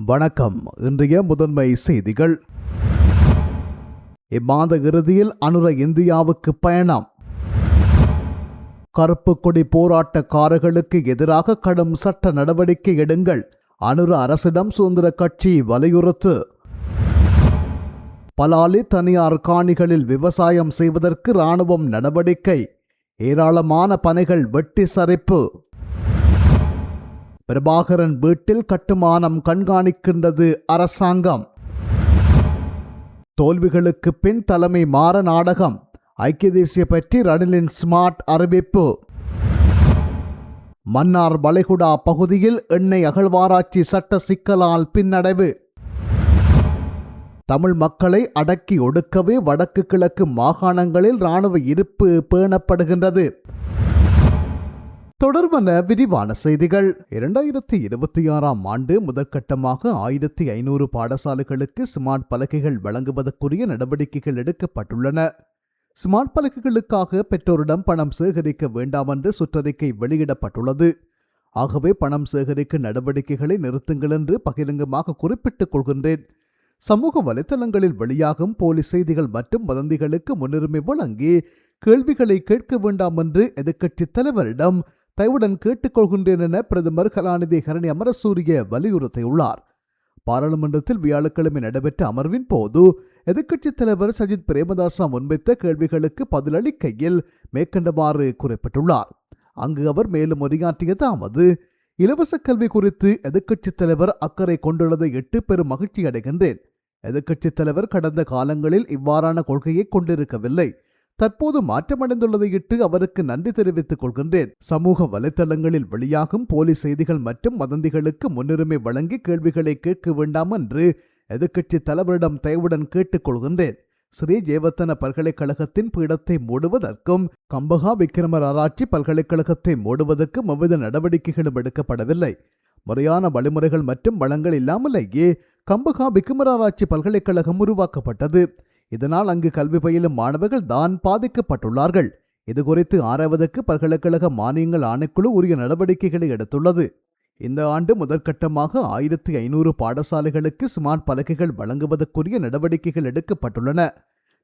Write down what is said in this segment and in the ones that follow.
வணக்கம். இன்றைய முதன்மை செய்திகள். இம்மாத இறுதியில் அனுர இந்தியாவுக்கு பயணம். கருப்பு கொடி போராட்டக்காரர்களுக்கு எதிராக கடும் சட்ட நடவடிக்கை எடுங்கள். அனுர அரசிடம் சுதந்திர கட்சி வலியுறுத்து. பலாலி தனியார் காணிகளில் விவசாயம் செய்வதற்கு இராணுவம் நடவடிக்கை. ஏராளமான பனைகள் வெட்டி சரிப்பு. பிரபாகரன் வீட்டில் கட்டுமானம் கண்காணிக்கின்றது அரசாங்கம். தோல்விகளுக்கு பின் தலைமை மாற நாடகம். ஐக்கிய தேசிய பற்றி ரணிலின் ஸ்மார்ட் அறிவிப்பு. மன்னார் வளைகுடா பகுதியில் எண்ணெய் அகழ்வாராய்ச்சி சட்ட சிக்கலால் பின்னடைவு. தமிழ் மக்களை அடக்கி ஒடுக்கவே வடக்கு கிழக்கு மாகாணங்களில் இராணுவ இருப்பு பேணப்படுகின்றது. தொடர்பான விரிவான செய்திகள். 2026 முதற்கட்டமாக 1500 பாடசாலைகளுக்கு ஸ்மார்ட் பலகைகள் வழங்குவதற்குரிய நடவடிக்கைகள் எடுக்கப்பட்டுள்ளன. ஸ்மார்ட் பலகைகளுக்காக பெற்றோரிடம் பணம் சேகரிக்க வேண்டாம் என்று சுற்றறிக்கை வெளியிடப்பட்டுள்ளது. ஆகவே பணம் சேகரிக்க நடவடிக்கைகளை நிறுத்துங்கள் என்று பகிரங்கமாக குறிப்பிட்டுக் கொள்கின்றேன். சமூக வலைதளங்களில் வெளியாகும் போலி செய்திகள் மற்றும் வதந்திகளுக்கு முன்னுரிமை வழங்கி கேள்விகளை கேட்க வேண்டாம் என்று எதிர்க்கட்சித் தலைவரிடம் தயவுடன் கேட்டுக்கொள்கின்றேன் என பிரதமர் கலாநிதி ஹரணி அமரசூரிய வலியுறுத்தியுள்ளார். பாராளுமன்றத்தில் வியாழக்கிழமை நடைபெற்ற அமர்வின் போது எதிர்க்கட்சித் தலைவர் சஜித் பிரேமதாச முன்வைத்த கேள்விகளுக்கு பதிலளிக்கையில் மேற்கண்டவாறு குறிப்பிட்டுள்ளார். அங்கு அவர் மேலும் உரையாற்றியதாவது: இலவச கல்வி குறித்து எதிர்க்கட்சித் தலைவர் அக்கறை கொண்டுள்ளதை எட்டு பெரும் மகிழ்ச்சி அடைகின்றேன். எதிர்க்கட்சித் தலைவர் கடந்த காலங்களில் இவ்வாறான கொள்கையை கொண்டிருக்கவில்லை. தற்போது மாற்றமடைந்துள்ளதையிட்டு அவருக்கு நன்றி தெரிவித்துக் கொள்கின்றேன். சமூக வலைதளங்களில் வெளியாகும் போலி செய்திகள் மற்றும் வதந்திகளுக்கு முன்னுரிமை வழங்கி கேள்விகளை கேட்க வேண்டாம் என்று எதிர்க்கட்சி தலைவரிடம் தயவுடன் கேட்டுக் கொள்கின்றேன். ஸ்ரீ ஜெயவர்தன பல்கலைக்கழகத்தின் பீடத்தை மூடுவதற்கும் கம்பஹா விக்கிரமர் ஆராய்ச்சி பல்கலைக்கழகத்தை மூடுவதற்கும் எவ்வித நடவடிக்கைகளும் எடுக்கப்படவில்லை. முறையான வழிமுறைகள் மற்றும் வளங்கள் இல்லாமலேயே கம்பஹா விக்கிரமராராய்ச்சி பல்கலைக்கழகம் உருவாக்கப்பட்டது. இதனால் அங்கு கல்வி பயிலும் மாணவர்கள் தான் பாதிக்கப்பட்டுள்ளார்கள். இதுகுறித்து ஆராய்வதற்கு பல்கலைக்கழக மானியங்கள் ஆணைக்குழு உரிய நடவடிக்கைகளை எடுத்துள்ளது. இந்த ஆண்டு முதற்கட்டமாக 1500 பாடசாலைகளுக்கு ஸ்மார்ட் பலகைகள் வழங்குவதற்குரிய நடவடிக்கைகள் எடுக்கப்பட்டுள்ளன.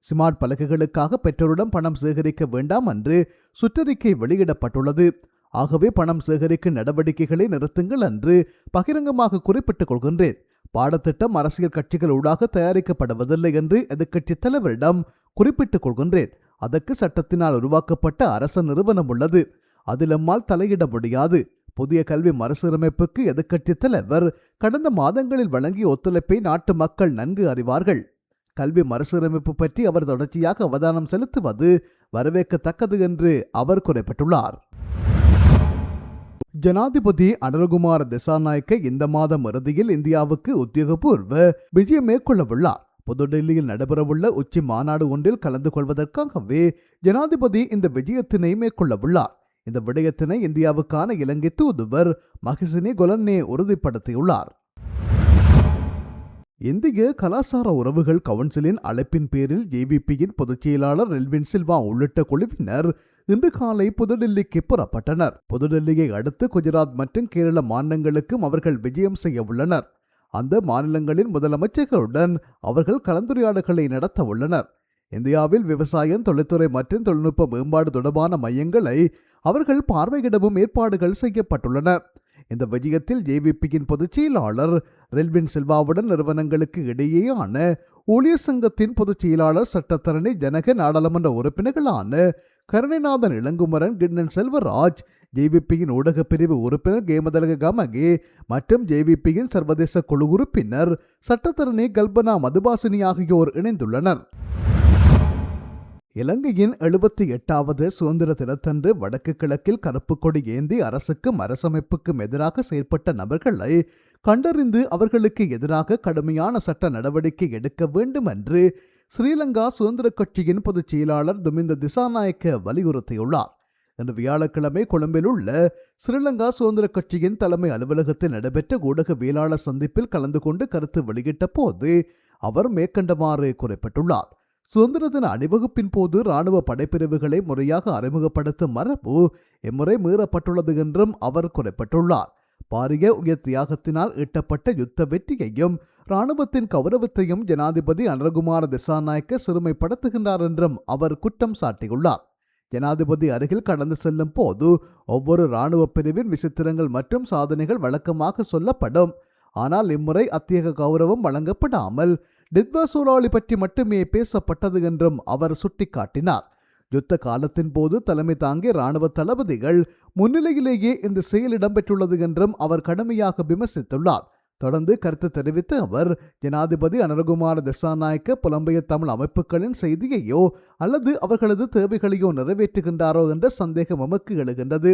ஸ்மார்ட் பலகைகளுக்காக பெற்றோரிடம் பணம் சேகரிக்க வேண்டாம் என்று சுற்றறிக்கை வெளியிடப்பட்டுள்ளது. ஆகவே பணம் சேகரிக்கும் நடவடிக்கைகளை நிறுத்துங்கள் என்று பகிரங்கமாக குறிப்பிட்டுக் கொள்கின்றேன். பாடத்திட்டம் அரசியல் கட்சிகள் ஊடாக தயாரிக்கப்படுவதில்லை என்று எதிர்க்கட்சித் தலைவரிடம் குறிப்பிட்டுக் கொள்கின்றேன். அதற்கு சட்டத்தினால் உருவாக்கப்பட்ட அரச நிறுவனம் உள்ளது. அதில் நம்மால் தலையிட முடியாது. புதிய கல்வி மறுசீரமைப்புக்கு எதிர்க்கட்சித் தலைவர் கடந்த மாதங்களில் வழங்கிய ஒத்துழைப்பை நாட்டு மக்கள் நன்கு அறிவார்கள். கல்வி மறுசீரமைப்பு பற்றி அவர் தொடர்ச்சியாக அவதானம் செலுத்துவது வரவேற்கத்தக்கது என்று அவர் குறிப்பிட்டுள்ளார். ஜனாதிபதி அனுரகுமார திசாநாயக்க இந்த மாதம் இறுதியில் இந்தியாவுக்கு உத்தியோகபூர்வ விஜயம் மேற்கொள்ளவுள்ளார். புதுடெல்லியில் நடைபெறவுள்ள உச்சி மாநாடு ஒன்றில் கலந்து கொள்வதற்காகவே ஜனாதிபதி இந்த விஜயத்தினை மேற்கொள்ளவுள்ளார். இந்த விடயத்தினை இந்தியாவுக்கான இலங்கை தூதுவர் மகிசினி கொலன்னே உறுதிப்படுத்தியுள்ளார். இந்திய கலாசார உறவுகள் கவுன்சிலின் அழைப்பின் பேரில் ஜேவிபியின் பொதுச் செயலாளர் ரெல்வின் சில்வா உள்ளிட்ட குழுவினர் இன்று காலை புதுடெல்லிக்கு புறப்பட்டனர். புதுடெல்லியை அடுத்து குஜராத் மற்றும் கேரள மாநிலங்களுக்கும் அவர்கள் விஜயம் செய்ய உள்ளனர். அந்த மாநிலங்களின் முதலமைச்சர்களுடன் அவர்கள் கலந்துரையாடல்களை நடத்த உள்ளனர். இந்தியாவில் விவசாயம், தொழில்துறை மற்றும் தொழில்நுட்ப மேம்பாடு தொடர்பான மையங்களை அவர்கள் பார்வையிடவும் ஏற்பாடுகள் செய்யப்பட்டுள்ளன. இந்த விஜயத்தில் ஜேவிபியின் பொதுச் செயலாளர் ரெல்வின் சில்வாவுடன் நிறுவனங்களுக்கு இடையேயான ஊழியர் சங்கத்தின் பொதுச் செயலாளர் சட்டத்தரணி ஜனக நாடாளுமன்ற உறுப்பினர்களான கருணைநாதன் இளங்குமரன், கிண்ணன் செல்வராஜ், ஜேவிபியின் ஊடக பிரிவு உறுப்பினர் கேமதலக கமகே மற்றும் ஜேவிபியின் சர்வதேச குழு உறுப்பினர் சட்டத்தரணி கல்பனா மதுபாசினி ஆகியோர் இணைந்துள்ளனர். இலங்கையின் 78வது சுதந்திர தினத்தன்று வடக்கு கிழக்கில் கருப்பு கொடி ஏந்தி அரசுக்கும் அரசமைப்புக்கும் எதிராக செயற்பட்ட நபர்களை கண்டறிந்து அவர்களுக்கு எதிராக கடுமையான சட்ட நடவடிக்கை எடுக்க வேண்டும் என்று ஸ்ரீலங்கா சுதந்திர கட்சியின் பொதுச் செயலாளர் துமிந்த திசாநாயக்க வலியுறுத்தியுள்ளார். இன்று வியாழக்கிழமை கொழும்பில் உள்ள ஸ்ரீலங்கா சுதந்திர கட்சியின் தலைமை அலுவலகத்தில் நடைபெற்ற ஊடகவியலாளர் சந்திப்பில் கலந்து கொண்டு கருத்து வெளியிட்ட போது அவர் மேற்கண்டவாறு குறிப்பிட்டுள்ளார். சுதந்திர தின அணிவகுப்பின் போது இராணுவ படைப்பிரிவுகளை முறையாக அறிமுகப்படுத்தும் மரபு இம்முறை மீறப்பட்டுள்ளது என்றும் அவர் குறிப்பிட்டுள்ளார். பாரிய உயர் தியாகத்தினால் ஈட்டப்பட்ட யுத்த வெற்றியையும் இராணுவத்தின் கௌரவத்தையும் ஜனாதிபதி அனுரகுமார திசாநாயக்க சிறுமைப்படுத்துகின்றார் என்றும் அவர் குற்றம் சாட்டியுள்ளார். ஜனாதிபதி அருகில் கடந்து செல்லும் போது ஒவ்வொரு இராணுவ பிரிவின் விசித்திரங்கள் மற்றும் சாதனைகள் வழக்கமாக சொல்லப்படும். ஆனால் இம்முறை அத்தியக கௌரவம் வழங்கப்படாமல் டித்வா சூறாவளி பற்றி மட்டுமே பேசப்பட்டது என்றும் அவர் சுட்டிக்காட்டினார். யுத்த காலத்தின் போது தலைமை தாங்கிய இராணுவ தளபதிகள் முன்னிலையிலேயே இந்த செயல் இடம்பெற்றுள்ளது என்றும் அவர் கடுமையாக விமர்சித்துள்ளார். தொடர்ந்து கருத்து தெரிவித்த அவர், ஜனாதிபதி அனுரகுமார திசாநாயக்க புலம்பெயர் தமிழ் அமைப்புகளின் செய்தியையோ அல்லது அவர்களது தேவைகளையோ நிறைவேற்றுகின்றாரோ என்ற சந்தேகம் எமக்கு எழுகின்றது.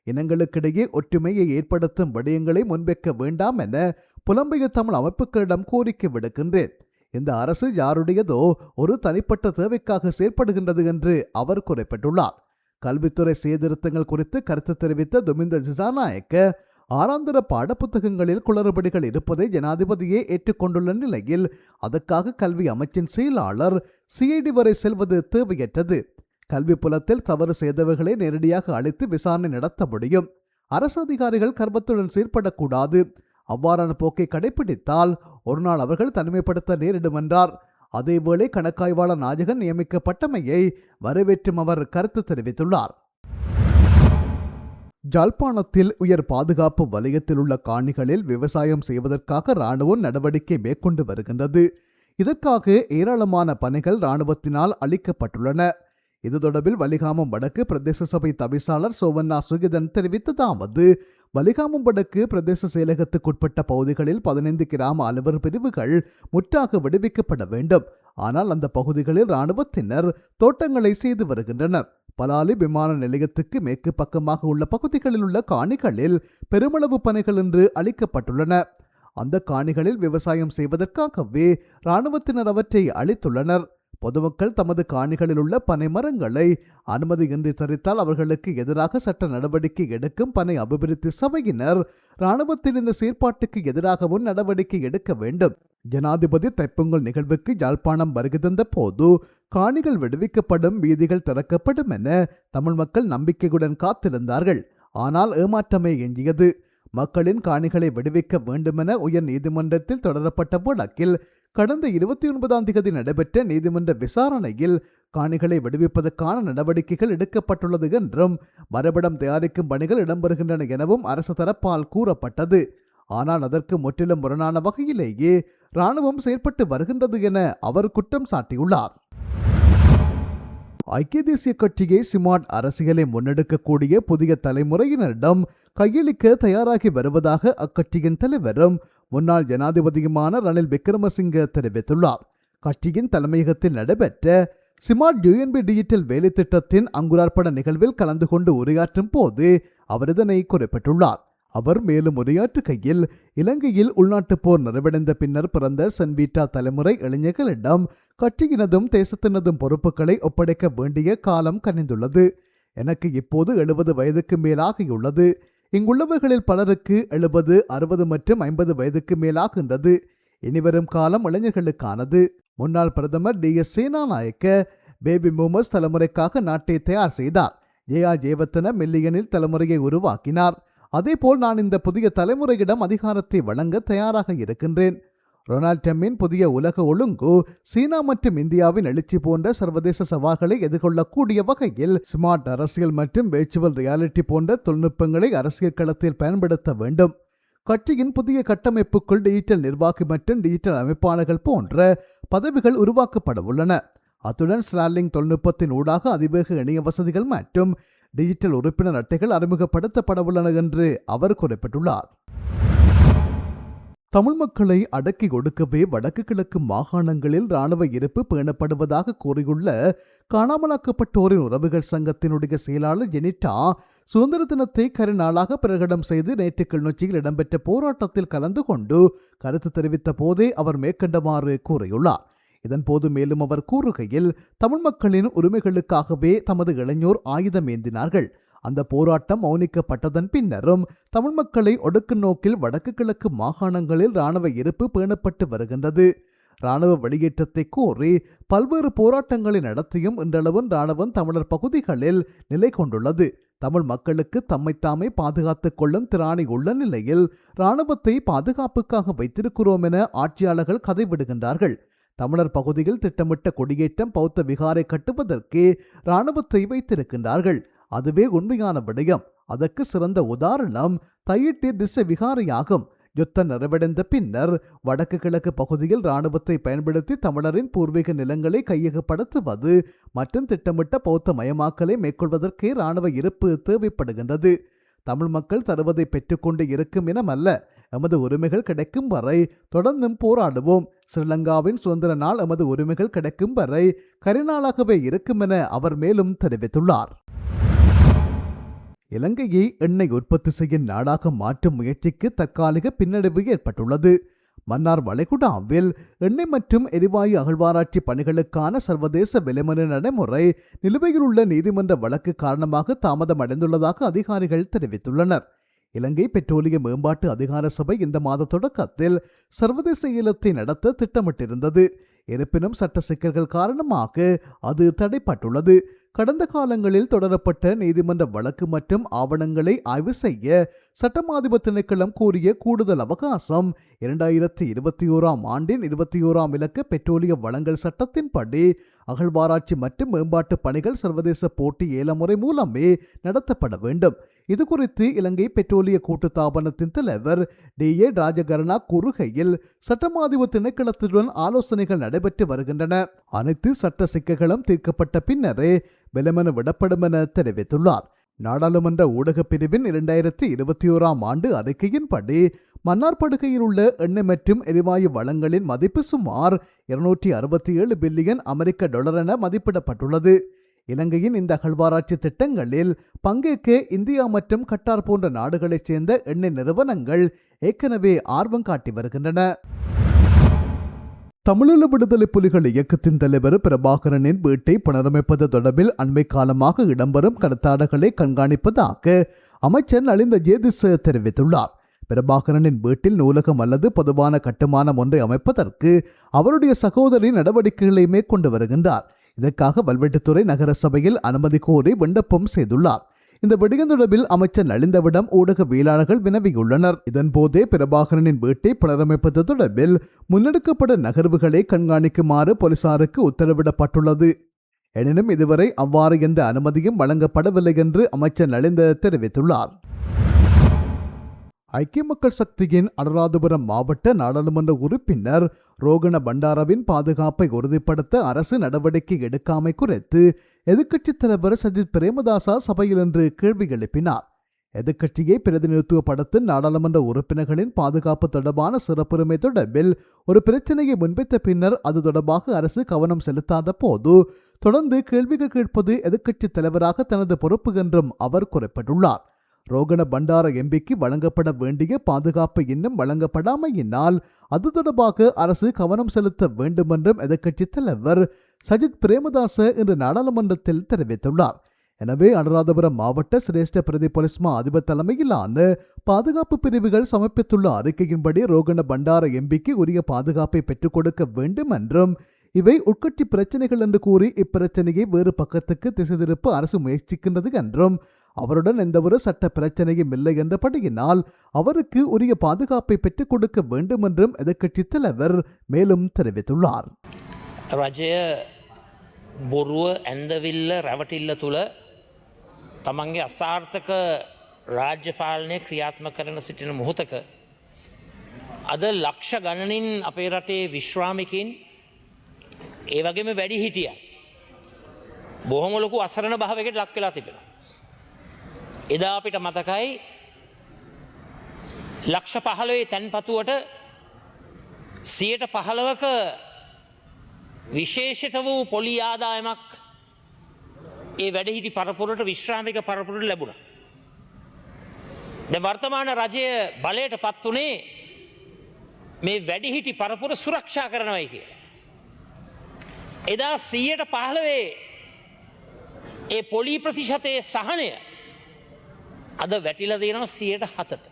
இனங்களுக்கிடையே ஒற்றுமையை ஏற்படுத்தும் விடயங்களை முன்வைக்க வேண்டாம் என புலம்பெயர் தமிழ் அமைப்புகளிடம் கோரிக்கை விடுக்கின்றேன். இந்த அரசு யாருடையதோ ஒரு தனிப்பட்ட தேவைக்காக செயற்படுகின்றது என்று அவர் குறிப்பிட்டுள்ளார். கல்வித்துறை சீர்திருத்தங்கள் குறித்து கருத்து தெரிவித்த துமிந்த திசாநாயக்க, ஆறாந்திர பாடப்புத்தகங்களில் குளறுபடிகள் இருப்பதை ஜனாதிபதியே ஏற்றுக்கொண்டுள்ள நிலையில் அதற்காக கல்வி அமைச்சின் செயலாளர் சிஐடி வரை செல்வது தேவையற்றது. கல்வி புலத்தில் தவறு செய்தவர்களை நேரடியாக அழைத்து விசாரணை நடத்த முடியும். அரசு அதிகாரிகள் கர்வத்துடன் செயற்படக்கூடாது. அவ்வாறான போக்கை கடைபிடித்தால் ஒரு நாள் அவர்கள் தனிமைப்படுத்த நேரிடும் என்றார். அதேவேளை கணக்காய்வாளர் நாயகன் நியமிக்கப்பட்டமையை வரவேற்றும் அவர் கருத்து தெரிவித்துள்ளார். ஜாழ்ப்பாணத்தில் உயர் பாதுகாப்பு வலயத்தில் உள்ள காணிகளில் விவசாயம் செய்வதற்காக இராணுவம் நடவடிக்கை மேற்கொண்டு வருகின்றது. இதற்காக ஏராளமான பணிகள் இராணுவத்தினால் அளிக்கப்பட்டுள்ளன. இது தொடர்பில் வலிகாமம் வடக்கு பிரதேச சபை தவிசாளர் சோவண்ணா சுகிதன் தெரிவித்ததாவது, வலிகாமம் வடக்கு பிரதேச செயலகத்துக்குட்பட்ட பகுதிகளில் 15 கிராம அலுவலர் பிரிவுகள் முற்றாக விடுவிக்கப்பட வேண்டும். ஆனால் அந்த பகுதிகளில் இராணுவத்தினர் தோட்டங்களை செய்து வருகின்றனர். பலாலி விமான நிலையத்துக்கு மேற்கு பக்கமாக உள்ள பகுதிகளில் உள்ள காணிகளில் பெருமளவு பணிகள் என்று அளிக்கப்பட்டுள்ளன. அந்த காணிகளில் விவசாயம் செய்வதற்காகவே இராணுவத்தினர் அவற்றை அளித்துள்ளனர். பொதுமக்கள் தமது காணிகளில் உள்ள பனை மரங்களை அனுமதியின்றி தரித்தால் அவர்களுக்கு எதிராக சட்ட நடவடிக்கை எடுக்கும் பனை அபிவிருத்தி சபையினர் இராணுவத்தின் இந்த செயற்பாட்டுக்கு எதிராகவும் நடவடிக்கை எடுக்க வேண்டும். ஜனாதிபதி தைப்பொங்கல் நிகழ்வுக்கு யாழ்ப்பாணம் வருகை தந்த போது காணிகள் விடுவிக்கப்படும், வீதிகள் திறக்கப்படும் என தமிழ் மக்கள் நம்பிக்கையுடன் காத்திருந்தார்கள். ஆனால் ஏமாற்றமே எஞ்சியது. மக்களின் காணிகளை விடுவிக்க வேண்டுமென உயர் நீதிமன்றத்தில் தொடரப்பட்ட வழக்கில் கடந்த 29ஆம் தேதி நடைபெற்ற நீதிமன்ற விசாரணையில் காணிகளை விடுவிப்பதற்கான நடவடிக்கைகள் எடுக்கப்பட்டுள்ளது என்றும் வரைபடம் தயாரிக்கும் பணிகள் இடம்பெறுகின்றன எனவும் அரசு தரப்பால் கூறப்பட்டது. ஆனால் அதற்கு முற்றிலும் முரணான வகையிலேயே இராணுவம் செயற்பட்டு வருகின்றது என அவர் குற்றம் சாட்டியுள்ளார். ஐக்கிய தேசிய கட்சியை ஸ்மார்ட் அரசியலை முன்னெடுக்கக்கூடிய புதிய தலைமுறையினரிடம் கையளிக்க தயாராகி வருவதாக அக்கட்சியின் தலைவரும் முன்னாள் ஜனாதிபதியுமான ரணில் விக்ரமசிங்க தெரிவித்துள்ளார். கட்சியின் தலைமையகத்தில் நடைபெற்ற ஸ்மார்ட் யுஎன்பி டிஜிட்டல் வேலை திட்டத்தின் அங்குரார்ப்பண நிகழ்வில் கலந்து கொண்டு உரையாற்றும் போது அவர் இதனை குறிப்பிட்டுள்ளார். அவர் மேலும் உரையாற்றுகையில், இலங்கையில் உள்நாட்டுப் போர் நிறைவடைந்த பின்னர் பிறந்த சென்வீட்டா தலைமுறை இளைஞர்களிடம் கட்சியினதும் தேசத்தினதும் பொறுப்புகளை ஒப்படைக்க வேண்டிய காலம் கனிந்துள்ளது. எனக்கு இப்போது 70 வயதுக்கு மேலாகியுள்ளது. இங்குள்ளவர்களில் பலருக்கு 70, 60 மற்றும் 50 வயதுக்கு மேலாகின்றது. இனிவரும் காலம் இளைஞர்களுக்கானது. முன்னாள் பிரதமர் DS சேனாநாயக்க பேபி பூமர்ஸ் தலைமுறைக்காக நாட்டை தயார் செய்தார். ஜெயவர்தன மில்லியனில் தலைமுறையை உருவாக்கினார். அதேபோல் நான் இந்த புதிய தலைமுறையிடம் அதிகாரத்தை வழங்க தயாராக இருக்கின்றேன். டொனால்ட் ட்ரம்பின் புதிய உலக ஒழுங்கு சீனா மற்றும் இந்தியாவின் எழுச்சி போன்ற சர்வதேச சவால்களை எதிர்கொள்ளக்கூடிய வகையில் ஸ்மார்ட் அரசியல் மற்றும் வெர்ச்சுவல் ரியாலிட்டி போன்ற தொழில்நுட்பங்களை அரசியல் களத்தில் பயன்படுத்த வேண்டும். கட்சியின் புதிய கட்டமைப்புக்குள் டிஜிட்டல் நிர்வாகி மற்றும் டிஜிட்டல் அமைப்பாளர்கள் போன்ற பதவிகள் உருவாக்கப்பட உள்ளன. அத்துடன் ஸ்டார்லிங் தொழில்நுட்பத்தின் ஊடாக அதிவேக இணைய வசதிகள் மற்றும் டிஜிட்டல் உறுப்பினர் அட்டைகள் அறிமுகப்படுத்தப்பட உள்ளன என்று அவர் குறிப்பிட்டுள்ளார். தமிழ் மக்களை அடக்கி ஒடுக்கவே வடக்கு கிழக்கு மாகாணங்களில் இராணுவ இருப்பு பேணப்படுவதாக கூறியுள்ள காணாமலாக்கப்பட்டோரின் உறவுகள் சங்கத்தினுடைய செயலாளர் ஜெனிட்டா சுதந்திர தினத்தை கருநாளாக பிரகடனம் செய்து நேற்று கிளிநொச்சியில் இடம்பெற்ற போராட்டத்தில் கலந்து கொண்டு கருத்து தெரிவித்த போதே அவர் மேற்கண்டவாறு கூறியுள்ளார். இதன்போது மேலும் அவர் கூறுகையில், தமிழ் மக்களின் உரிமைகளுக்காகவே தமது இளைஞர் ஆயுதம் ஏந்தினார்கள். அந்த போராட்டம் மௌனிக்கப்பட்டதன் பின்னரும் தமிழ் மக்களை ஒடுக்கும் நோக்கில் வடக்கு கிழக்கு மாகாணங்களில் இராணுவ இருப்பு பேணப்பட்டு வருகின்றது. இராணுவ வெளியேற்றத்தை கோரி பல்வேறு போராட்டங்களை நடத்தியும் இன்றளவும் இராணுவம் தமிழர் பகுதிகளில் நிலை கொண்டுள்ளது. தமிழ் மக்களுக்கு தம்மைத்தாமே பாதுகாத்துக் கொள்ளும் திராணி உள்ள நிலையில் இராணுவத்தை பாதுகாப்புக்காக வைத்திருக்கிறோம் என ஆட்சியாளர்கள் கதைவிடுகின்றார்கள். தமிழர் பகுதியில் திட்டமிட்ட கொடியேற்றம் பௌத்த விகாரை கட்டுவதற்கு இராணுவத்தை வைத்திருக்கின்றார்கள். அதுவே உண்மையான விடயம். அதற்கு சிறந்த உதாரணம் தையிட்டி திசை விகாரையாகும். யுத்தம் நிறைவடைந்த பின்னர் வடக்கு கிழக்கு பகுதியில் இராணுவத்தை பயன்படுத்தி தமிழரின் பூர்வீக நிலங்களை கையகப்படுத்துவது மற்றும் திட்டமிட்ட பௌத்த மயமாக்கலை மேற்கொள்வதற்கே இராணுவ இருப்பு தேவைப்படுகின்றது. தமிழ் மக்கள் தருவதை பெற்றுக்கொண்டு இருக்கும் இனமல்ல. எமது உரிமைகள் கிடைக்கும் வரை தொடர்ந்தும் போராடுவோம். ஸ்ரீலங்காவின் சுதந்திர நாள் எமது உரிமைகள் கிடைக்கும் வரை கரிநாளாகவே இருக்கும் என அவர் மேலும் தெரிவித்துள்ளார். இலங்கையை எண்ணெய் உற்பத்தி செய்யும் நாடாக மாற்றும் முயற்சிக்கு தற்காலிக பின்னடைவு ஏற்பட்டுள்ளது. மன்னார் வளைகுடாவில் எண்ணெய் மற்றும் எரிவாயு அகழ்வாராய்ச்சி பணிகளுக்கான சர்வதேச விலைமறு நடைமுறை நிலுவையில் உள்ள நீதிமன்ற வழக்கு காரணமாக தாமதம் அடைந்துள்ளதாக அதிகாரிகள் தெரிவித்துள்ளனர். இலங்கை பெட்ரோலிய மேம்பாட்டு அதிகார சபை இந்த மாத தொடக்கத்தில் சர்வதேச ஏலத்தை நடத்த திட்டமிட்டிருந்தது. இருப்பினும் சட்ட சிக்கல்கள் காரணமாக அது தடைப்பட்டுள்ளது. கடந்த காலங்களில் தொடரப்பட்ட நீதிமன்ற வழக்கு மற்றும் ஆவணங்களை ஆய்வு செய்ய சட்டமாதிப திணைக்களம் கோரிய கூடுதல் அவகாசம் 2021 ஆண்டின் 21 இலக்க பெட்ரோலிய வழங்கல் சட்டத்தின்படி அகழ்வாராய்ச்சி மற்றும் மேம்பாட்டு பணிகள் சர்வதேச போட்டி ஏல முறை மூலமே நடத்தப்பட வேண்டும். இதுகுறித்து இலங்கை பெட்ரோலிய கூட்டுத்தாபனத்தின் தலைவர் DA ராஜகரணா கூறுகையில் சட்டமாதிப திணைக்களத்துடன் ஆலோசனைகள் நடைபெற்று வருகின்றன. அனைத்து சட்ட சிக்கல்களும் தீர்க்கப்பட்ட பின்னரே விலைமனு விடப்படும் என தெரிவித்துள்ளார். நாடாளுமன்ற ஊடகப் பிரிவின் 2021 ஆண்டு அறிக்கையின்படி மன்னார் படுகையில் உள்ள எண்ணெய் மற்றும் எரிவாயு வளங்களின் மதிப்பு சுமார் 267 பில்லியன் அமெரிக்க டாலர் என மதிப்பிடப்பட்டுள்ளது. இலங்கையின் இந்த அகழ்வாராய்ச்சி திட்டங்களில் பங்கேற்க இந்தியா மற்றும் கட்டார் போன்ற நாடுகளைச் சேர்ந்த எண்ணெய் நிறுவனங்கள் ஏற்கனவே ஆர்வம் காட்டி வருகின்றன. தமிழீழ விடுதலை புலிகள் இயக்கத்தின் தலைவர் பிரபாகரனின் வீட்டை புனரமைப்பது தொடர்பில் அண்மை காலமாக இடம்பெறும் கருத்தாடல்களை கண்காணிப்பதாக அமைச்சர் நலிந்த ஜேதிச தெரிவித்துள்ளார். பிரபாகரனின் வீட்டில் நூலகம் அல்லது பொதுவான கட்டுமானம் ஒன்றை அமைப்பதற்கு அவருடைய சகோதரி நடவடிக்கைகளை மேற்கொண்டு வருகின்றார். இதற்காக வல்வெட்டித்துறை நகர சபையில் அனுமதி கோரி விண்ணப்பம் செய்துள்ளார். இந்த விடயம் தொடர்பில் அமைச்சர் நலிந்தவிடம் ஊடகவியலாளர்கள் வினவியுள்ளனர். இதன்போதே பிரபாகரனின் வீட்டை புனரமைப்பது தொடர்பில் முன்னெடுக்கப்பட்ட நகர்வுகளை கண்காணிக்குமாறு போலீசாருக்கு உத்தரவிடப்பட்டுள்ளது. எனினும் இதுவரை அவ்வாறு எந்த அனுமதியும் வழங்கப்படவில்லை என்று அமைச்சர் நலிந்த தெரிவித்துள்ளார். ஐக்கிய மக்கள் சக்தியின் அனுராதபுரம் மாவட்ட நாடாளுமன்ற உறுப்பினர் ரோகண பண்டாரவின் பாதுகாப்பை உறுதிப்படுத்த அரசு நடவடிக்கை எடுக்காமை குறித்து எதிர்க்கட்சித் தலைவர் சஜித் பிரேமதாசா சபையில் இன்று கேள்வி எழுப்பினார். எதிர்க்கட்சியை பிரதிநிதித்துவப்படுத்தும் நாடாளுமன்ற உறுப்பினர்களின் பாதுகாப்பு தொடர்பான சிறப்புரிமை தொடர்பில் ஒரு பிரச்சனையை முன்வைத்த பின்னர் அது தொடர்பாக அரசு கவனம் செலுத்தாத போது தொடர்ந்து கேள்விகள் கேட்பது எதிர்க்கட்சித் தலைவராக தனது பொறுப்பு என்றும் அவர் குறிப்பிட்டுள்ளார். ரோகண பண்டார எம்பிக்கு வழங்கப்பட வேண்டிய பாதுகாப்பு இன்னும் வழங்கப்படாமையினால் அது தொடர்பாக அரசு கவனம் செலுத்த வேண்டும் என்றும் எதிர்க்கட்சித் தலைவர் சஜித் பிரேமதாச இன்று நாடாளுமன்றத்தில் தெரிவித்துள்ளார். எனவே அனுராதபுரம் மாவட்ட சிரேஷ்ட பிரதி போலீஸ் மா அதிபர் தலைமையிலான பாதுகாப்பு பிரிவுகள் சமர்ப்பித்துள்ள அறிக்கையின்படி ரோகண பண்டார எம்பிக்கு உரிய பாதுகாப்பை பெற்றுக் கொடுக்க வேண்டும் என்றும் இவை உட்கட்சி பிரச்சனைகள் என்று கூறி இப்பிரச்சனையை வேறு பக்கத்துக்கு திசை திருப்ப அரசு முயற்சிக்கின்றது என்றும் அவருடன் எந்தவொரு சட்ட பிரச்சனையும் இல்லை என்றபடியினால் அவருக்கு உரிய பாதுகாப்பை பெற்றுக் கொடுக்க வேண்டும் என்றும் எதிர்க்கட்சித் தலைவர் மேலும் தெரிவித்துள்ளார். රජය බොරුව ඇන්දවිල්ල රැවටිල්ල තුළ තමන්ගේ අසාර්ථක රාජ්‍ය පාලනය ක්‍රියාත්ම කරන සිටින මොහොතක අද ලක්ෂ ගණනින් අපේ රටේ විශ්‍රාමිකින් ඒ වගේම වැඩි හිටිය බොහොම ලොකු අසරණ භාවයකට ලක් වෙලා තිබෙනවා. එදා අපිට මතකයි ලක්ෂ 15 තැන්පතුවට 15%ක විශේෂිත වූ පොලි ආදායමක් ඒ වැඩිහිටි පරපුරට විශ්‍රාමික පරපුරට ලැබුණා. දැන් වර්තමාන රජය බලයට පත් උනේ මේ වැඩිහිටි පරපුර සුරක්ෂා කරනවායි කියලා. එදා 15% ඒ පොලි ප්‍රතිශතයේ සහනය අද වැටිලා තියෙනවා 7%ට.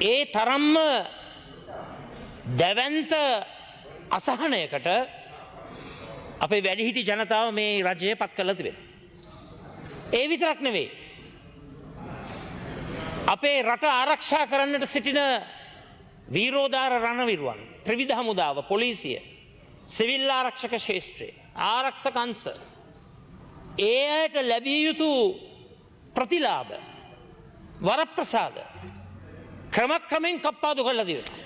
ඒ තරම්ම දැවැන්ත අසහනයකට අපේ වැඩිහිටි ජනතාව මේ රජය පත් කරලා තිබෙනවා. ඒ විතරක් නෙවෙයි. අපේ රට ආරක්ෂා කරන්නට සිටින වීරෝදාර රණවිරුවන් ත්‍රිවිධ හමුදාව පොලිසිය සිවිල් ආරක්ෂක ශේෂ්ත්‍රය ආරක්ෂක අංශ ඒ අයට ලැබිය යුතු ප්‍රතිලාභ වරප්‍රසාද ක්‍රමක්‍රමෙන් කප්පාදු කරලා තිබෙනවා.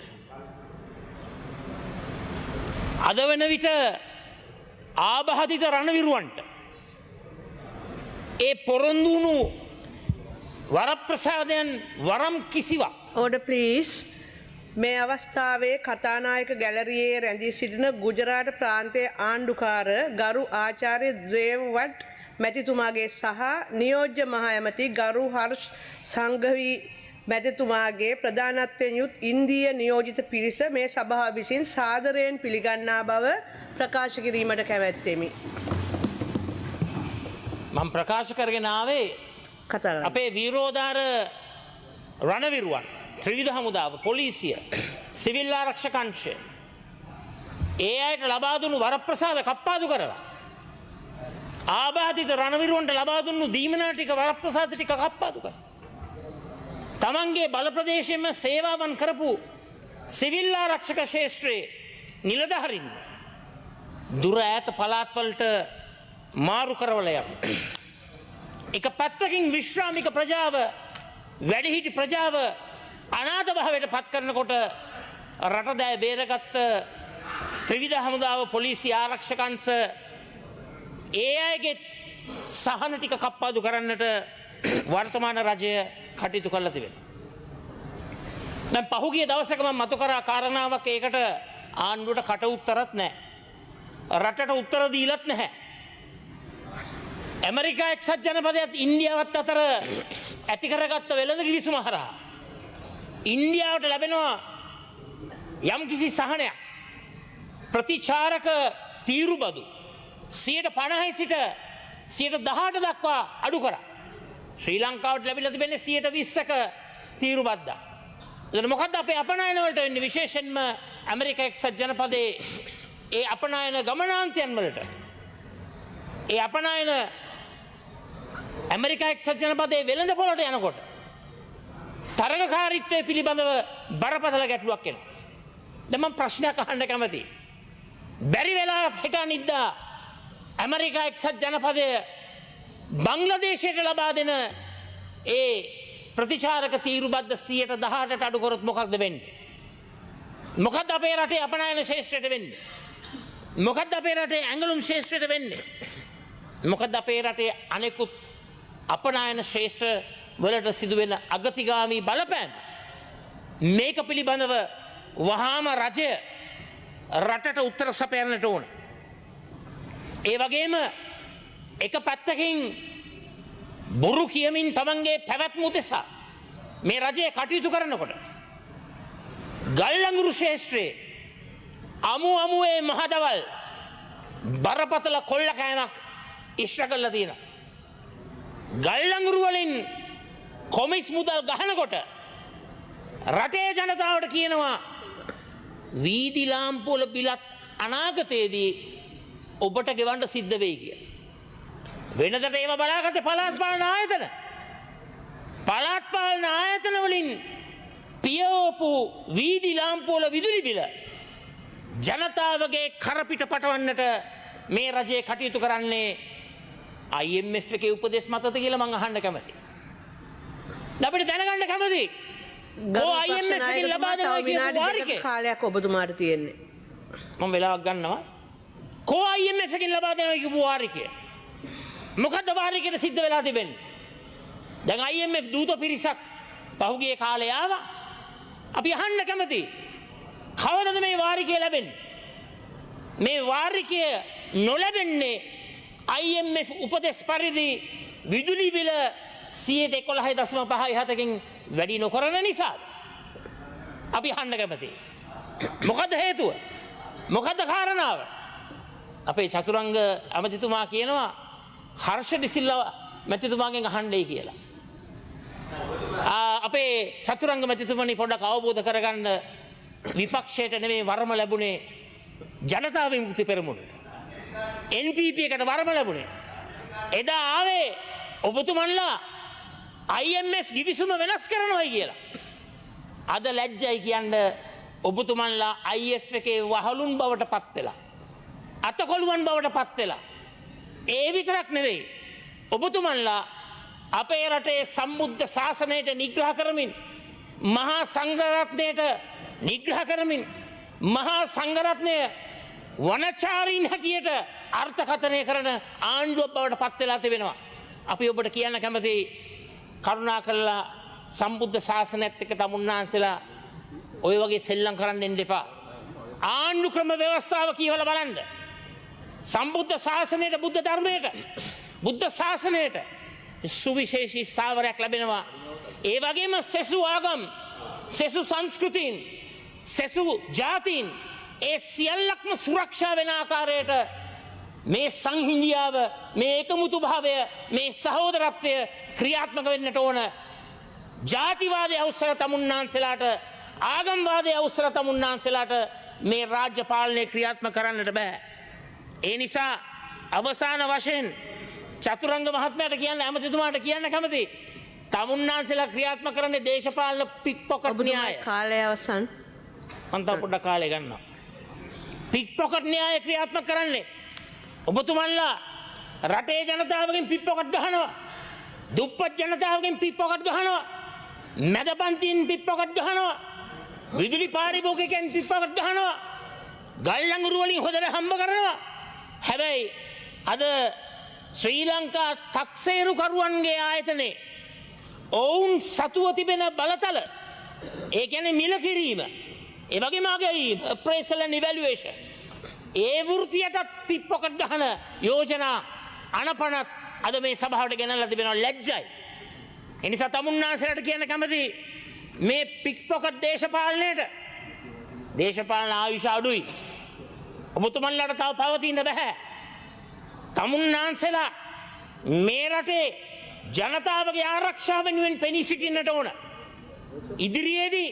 අද වන විට ආබාධිත රණවිරුවන්ට ඒ පොරොන්දු වුණු වරප්‍රසාදයන් වරම් කිසිවක් Order please. මේ අවස්ථාවේ කතානායක ගැලරියේ රැඳී සිටින ගුජරාට ප්‍රාන්තයේ ආණ්ඩුකාර ගරු ආචාර්ය දේවවට් මැතිතුමාගේ සහ නියෝජ්‍ය මහ ඇමති ගරු හර්ෂ් සංඝවි මැතිතුමාගේ ප්‍රධානත්වයෙන් යුත් ඉන්දීය නියෝජිත පිරිස මේ සභාව විසින් සාදරයෙන් පිළිගන්නා බව ප්‍රකාශ කිරීමට කැමැත්තෙමි. මම ප්‍රකාශ කරගෙන ආවේ කතා කරන්න. අපේ වීරෝදාර රණවිරුවන් ත්‍රිවිධ හමුදාව පොලිසිය සිවිල් ආරක්ෂක අංශය ඒ අයට ලබා දුන්නු වරප්‍රසාද කප්පාදු කරලා ආබාධිත රණවිරුවන්ට ලබා දුන්නු දීමනා ටික වරප්‍රසාද ටික කප්පාදු කරලා තමන්ගේ බල ප්‍රදේශයෙන්ම සේවාවන් කරපු සිවිල් ආරක්ෂක ශේෂ්ත්‍රයේ නිලධාරීන් දුර ඈත පළාත්වලට මාරු කරවල යන එක පැත්තකින් විශ්‍රාමික ප්‍රජාව වැඩිහිටි ප්‍රජාව අනාථ භාවයට පත් කරනකොට රට දැය බේරගත්ත ත්‍රිවිධ හමුදාව පොලිසිය ආරක්ෂක අංශ ඒ අයගේ සහන ටික කප්පාදු කරන්නට වර්තමාන රජය කටයුතු කරලා තිබෙනවා. දැන් පහුගිය දවසක මම මතු කරා කාරණාවක් ඒකට ආණ්ඩුවට කට උත්තරත් නැහැ. රටට උත්තර දීලත් නැහැ. ඇමරිකා එක්සත් ජනපදයත් ඉන්දියාවත් අතර ඇති කරගත්ත වෙළඳ කිවිසුම හරහා ඉන්දියාවට ලැබෙනවා යම්කිසි සහනයක් ප්‍රතිචාරක තීරු බදු 50% සිට 18% දක්වා අඩු කරා. ශ්‍රී ලංකාවට ලැබිලා තිබෙන්නේ 20%ක තීරු බද්දා. එතන මොකද්ද අපේ අපනයන වලට වෙන්නේ විශේෂයෙන්ම ඇමරිකා එක්සත් ජනපදයේ ඒ අපනයන ගමනාන්තයන් වලට ඒ අපනයන ඇමරිකා එක්සත් ජනපදයේ වෙළඳ පොළට යනකොට තරගකාරීත්වය පිළිබඳව බරපතල ගැටලුවක් එනවා. දැන් මම ප්‍රශ්නයක් අහන්න කැමතියි. බැරි වෙලා හෙට අනිද්දා ඇමරිකා එක්සත් ජනපදය බංග්ලාදේශයට ලබා දෙන ඒ ප්‍රතිචාරක තීරු බද්ද 18%ට අඩු කරොත් මොකක්ද වෙන්නේ? මොකද්ද අපේ රටේ අපනයන ශේෂ්ත්‍රයට වෙන්නේ? මොකද්ද අපේ රටේ ඇඟලුම් ශේෂ්ත්‍රයට වෙන්නේ? මොකද්ද අපේ රටේ අනෙකුත් අපනයන ශේෂ්ත්‍ර වලට සිදුවෙන අගතිගාමී බලපෑම? මේක පිළිබඳව වහාම රජය රටට උත්තර සපයන්නට ඕන. ඒ වගේම එක පැත්තකින් බොරු කියමින් තමන්ගේ පැවැත්ම උදෙසා මේ රජය කටයුතු කරනකොට ගල්ලඟුරු ශේෂ්ත්‍රයේ අමුවේ මහදවල් බරපතල කොල්ලකෑමක් ඉෂ්ට කරලා තියෙනවා. ගල්ලඟුරු වලින් කොමිස් මුදල් ගහනකොට රටේ ජනතාවට කියනවා වීදි ලාම්පුවල බිලත් අනාගතයේදී ඔබට ගෙවන්න සිද්ධ වෙයි කියලා. වෙනදට ඒව බලාගත්තේ පළාත් පාලන ආයතන. පළාත් පාලන ආයතන වලින් පියවපු වීදි ලාම්පුවල විදුලි බිල ජනතාවගේ කරපිට පටවන්නට මේ රජය කටයුතු කරන්නේ IMF එකේ උපදෙස් මතද කියලා මම අහන්න කැමතියි. අපිට දැනගන්න කැමතියි. IMF එකෙන් ලබා දෙනවා කියපු වාරිකේ කාලයක් ඔබතුමාට තියෙන්නේ. මම වෙලාවක් ගන්නවා. IMF එකෙන් ලබා දෙනවා කියපු වාරිකේ. මොකද්ද වාරිකේට සිද්ධ වෙලා තිබෙන්නේ? දැන් IMF දූත පිරිසක් පහුගිය කාලේ ආවා. අපි අහන්න කැමතියි. කවදද මේ වාරිකය ලැබෙන්නේ? මේ වාරිකය නොලැබෙන්නේ IMF උපදෙස් පරිදි විදුලි බිල 11.57කින් වැඩි නොකරන නිසාද? අපි අහන්න කැමතියි. මොකද්ද හේතුව? මොකද්ද කාරණාව? අපේ චතුරංග ඇමතිතුමා කියනවා හර්ෂ ඩිසිල්ලා මැතිතුමාගෙන් අහන්නයි කියලා. අපේ චතුරංග මැතිතුමනි පොඩ්ඩක් අවබෝධ කරගන්න විපක්ෂයට නෙමෙයි වරම ලැබුණේ ජනතා විමුක්ති පෙරමුණට. NPP එකට වරම ලැබුණේ. එදා ආවේ ඔබතුමන්ලා IMF ගිවිසුම වෙනස් කරනවයි කියලා. අද ලැජ්ජයි කියන්න ඔබතුමන්ලා IF එකේ වහලුන් බවට පත් වෙලා. අතකොළුවන් බවට පත් වෙලා. ඒ විතරක් නෙවෙයි. ඔබතුමන්ලා අපේ රටේ සම්බුද්ධ ශාසනයට නිග්‍රහ කරමින් මහා සංඝරත්නයට නිග්‍රහ කරමින් මහා සංඝරත්නය වනචාරීන් හැටියට අර්ථකථනය කරන ආණ්ඩුවක් බවට පත් වෙලා තිබෙනවා. අපි ඔබට කියන්න කැමතියි කරුණා කරලා සම්බුද්ධ ශාසනයත් එක්ක තමුන්නාන්සලා ඔය වගේ සෙල්ලම් කරන්න එන්න එපා. ආණ්ඩු ක්‍රම ව්‍යවස්ථාව කියවලා බලන්න. සම්බුද්ධ ශාසනයට බුද්ධ ධර්මයට බුද්ධ ශාසනයට සුවිශේෂී ස්ථාවරයක් ලැබෙනවා. ඒ වගේම සෙසු ආගම් සෙසු සංස්කෘතීන් සෙසු ජාතීන් ඒ සියල්ලක්ම සුරක්ෂා වෙන ආකාරයට මේ සංහිඳියාව මේ එකමුතු භාවය මේ සහෝදරත්වය ක්‍රියාත්මක වෙන්නට ඕන. ජාතිවාදය අවසර තමුන්නාන්සලාට ආගම්වාදය අවසර තමුන්නාන්සලාට මේ රාජ්‍ය පාලනය ක්‍රියාත්මක කරන්නට බෑ. ඒ නිසා අවසාන වශයෙන් චතුරංග මහත්මයාට කියන්න ඇමතිතුමාට කියන්න කැමති තමුන්නාන්සලා ක්‍රියාත්මක කරන්නේ දේශපාලන පික්පොකට් න්‍යාය. කාලය අවසන්. අන්ත පොඩ්ඩක් කාලය ගන්නවා. පික්පොකට් න්‍යාය ක්‍රියාත්මක කරන්නේ ඔබතුමන්ලා රටේ ජනතාවගෙන් පික්පොකට් ගහනවා. දුප්පත් ජනතාවගෙන් පික්පොකට් ගහනවා. මැදපන්තින් පික්පොකට් ගහනවා. විදුලි පාරිභෝගිකයන් පික්පොකට් ගහනවා. ගල් ලංගුරු වලින් හොදලා හම්බ කරනවා. හැබැයි අද ශ්‍රී ලංකා තක්සේරුකරුවන්ගේ ආයතනයේ ඔවුන් සතුව තිබෙන බලතල ඒ කියන්නේ මිල කිරීම ඒ වගේම අගයීම appraisal and evaluation ඒ වෘත්තියටත් පික්පොකට් ගහන යෝජනා අනපනත් අද මේ සභාවට ගෙනල්ලා තිබෙනවා. ලැජ්ජයි. ඒ නිසා තමුන්නාන්සලාට කියන්න කැමති මේ පික්පොකට් දේශපාලන ආයුෂ අඩුයි. ඔබතුමන්ලාට තව පවතින්න බෑ. තමුන්නාන්සලා මේ රටේ ජනතාවගේ ආරක්ෂාව වෙනුවෙන් පෙනී සිටින්නට ඕන. ඉදිරියේදී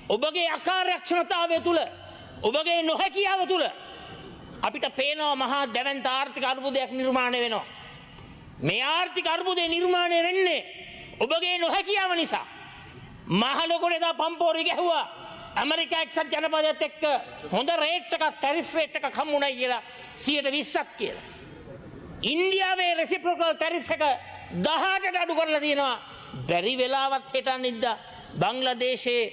ඔබගේ අකාර්යක්ෂමතාවය තුළ ඔබගේ නොහැකියාව තුළ අපිට පේනවා මහා දැවැන්ත ආර්ථික අර්බුදයක් නිර්මාණය වෙනවා. මේ ආර්ථික අර්බුදය නිර්මාණය වෙන්නේ ඔබගේ නොහැකියාව නිසා. මහලොකුට එදා පම්පෝරි ගැහුවා ඇමරිකා එක්සත් ජනපදයත් එක්ක හොඳ රේට් එකක් ටැරිෆ් රේට් එකක් හම්බුණා කියලා 120ක් කියලා. ඉන්දියාවේ රෙසිප්‍රොකල් ටැරිෆ් එක 18ට අඩු කරලා තියෙනවා. බැරි වෙලාවත් හිටන්නිද්දා බංග්ලාදේශයේ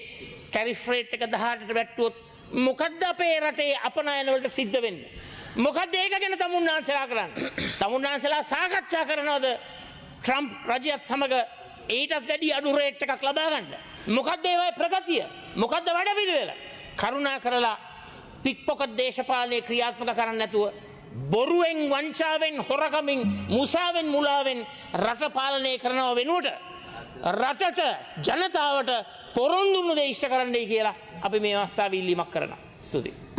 ටැරිෆ් රේට් එක 18ට වැට්ටුවොත් මොකද්ද අපේ රටේ අපනයන වලට සිද්ධ වෙන්නේ? මොකද්ද ඒක ගැන තමුන්නාන්සලා කරන්නේ? තමුන්නාන්සලා සාකච්ඡා කරනවද ට්‍රම්ප් රජයත් සමග ඊටත් වැඩි අඩු රේට් එකක් ලබා ගන්න? මොකද්ද ඒවයි ප්‍රගතිය? මොකද්ද වැඩපිළිවෙල? කරුණා කරලා පික්පොකට් දේශපාලනය ක්‍රියාත්මක කරන්නේ නැතුව බොරුවෙන් වංචාවෙන් හොරකමින් මුසාවෙන් මුලාවෙන් රට පාලනය කරනව වෙනුවට රටට ජනතාවට පොරොන්දුන දේ ඉෂ්ට කරන්නයි කියලා අපි මේ අවස්ථාවේ ඉල්ලීමක් කරනවා. ස්තුතියි.